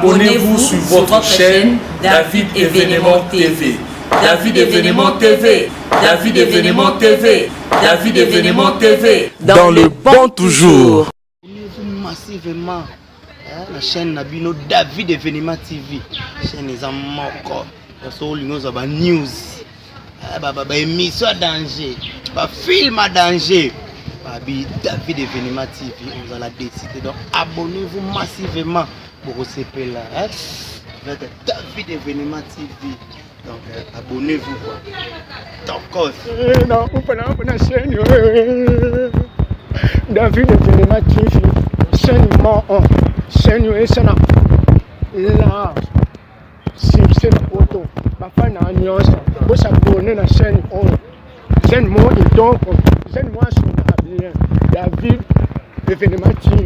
Abonnez-vous sur votre chaîne David Événement TV. David Événement TV. David Événement TV. David Événement TV. Dans le bon toujours. Abonnez-vous massivement la chaîne Nabino David Événement TV. Chaîne est en moko. Nous avons news. Émission à danger. Film à danger. David Événement TV. On va décider. Donc abonnez-vous massivement pour recevoir là. David Événement TV. Donc abonnez-vous quoi. Donc non, on peut la chaîne David Événement TV. Chaîne mon chaîne est là. Si c'est la photo, ma femme a une nuance. Vous s'abonnez à la chaîne chaîne mon et donc chaîne moi sur bien David Événement TV.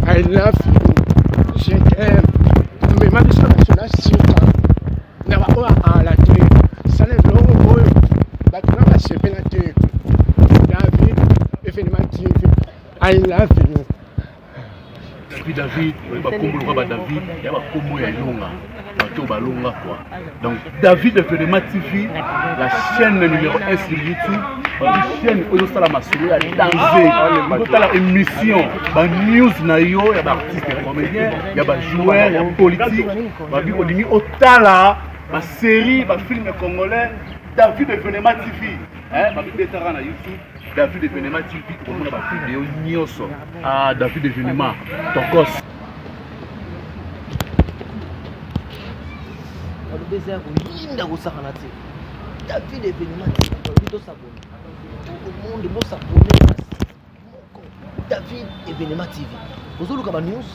I love you. Je t'aime. Mais ma mission nationale c'est n'a pas à la télé. Ça n'est pas au maintenant va se faire la télé. David Événement TV. I love you. David, David, il y a un combo à Longa. Donc David Événement TV, la chaîne numéro 1 sur YouTube, la chaîne où il y a la danger, la émission, la news, il y a des artistes, des comédiens, il y a des joueurs, il y a des politiques, il y a des séries, des films congolais, David Événement TV, YouTube. David Événement TV, on a des vidéos nyoso. Ah, David Événement, Tokos. David Événement TV, tout le monde doit s'abonner. David Événement TV. Vous avez des news,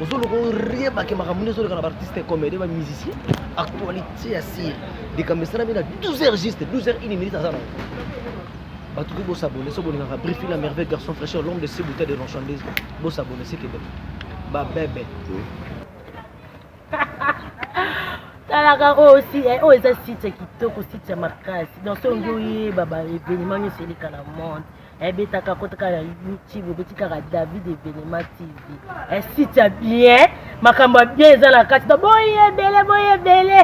vous avez rien à faire, des artistes, comédiens, des musiciens. Actualité assise. Des caméras, 12h juste, 12h 1 minute à ça. Tout le monde s'abonne, briefer la merveille garçon fraîcheur, l'homme de 6 bouteilles de marchandises. Bon s'abonner, c'est que bah bébé. Talaka aussi, oh c'est site qui toko site marquage. Dans son goût, baba événement ni c'est le monde. Betaka kotaka la YouTube, betika David Événement TV. Site bien, makambo bien za la carte. Boye belé.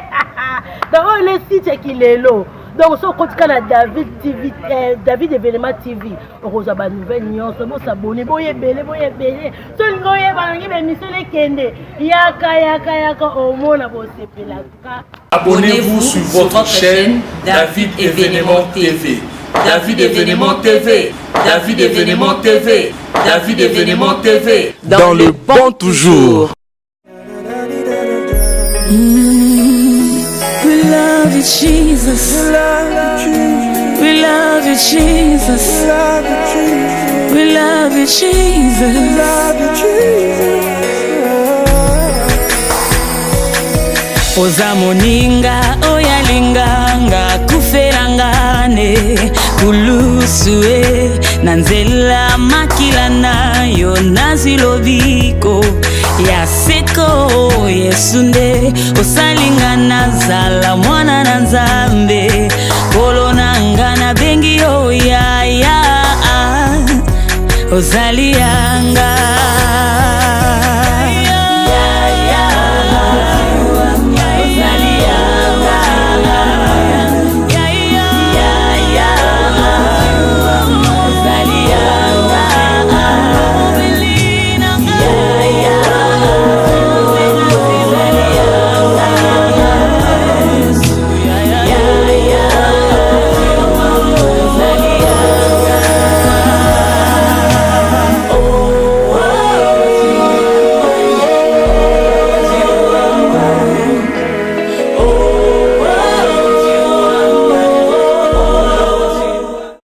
Dans le site qui est là. Donc, si on continue à David TV, David Événement TV, on va avoir une nouvelle nuance, on va s'abonner, boye belé. Si on va une émission de Kende, yaka, au monde, on va se faire. Abonnez-vous sur votre chaîne David Événement TV. David Événement TV. David Événement TV. David Événement TV. Dans le bon toujours. We love you, Jesus. We love you, Jesus. We love you, Jesus. Oza moninga oyalinganga kuferangane kulusue nanzela makila nayo nazilobiko ya seko yesunde osalingana zala mwana na nzambe kolonanga bengi oya ozalianga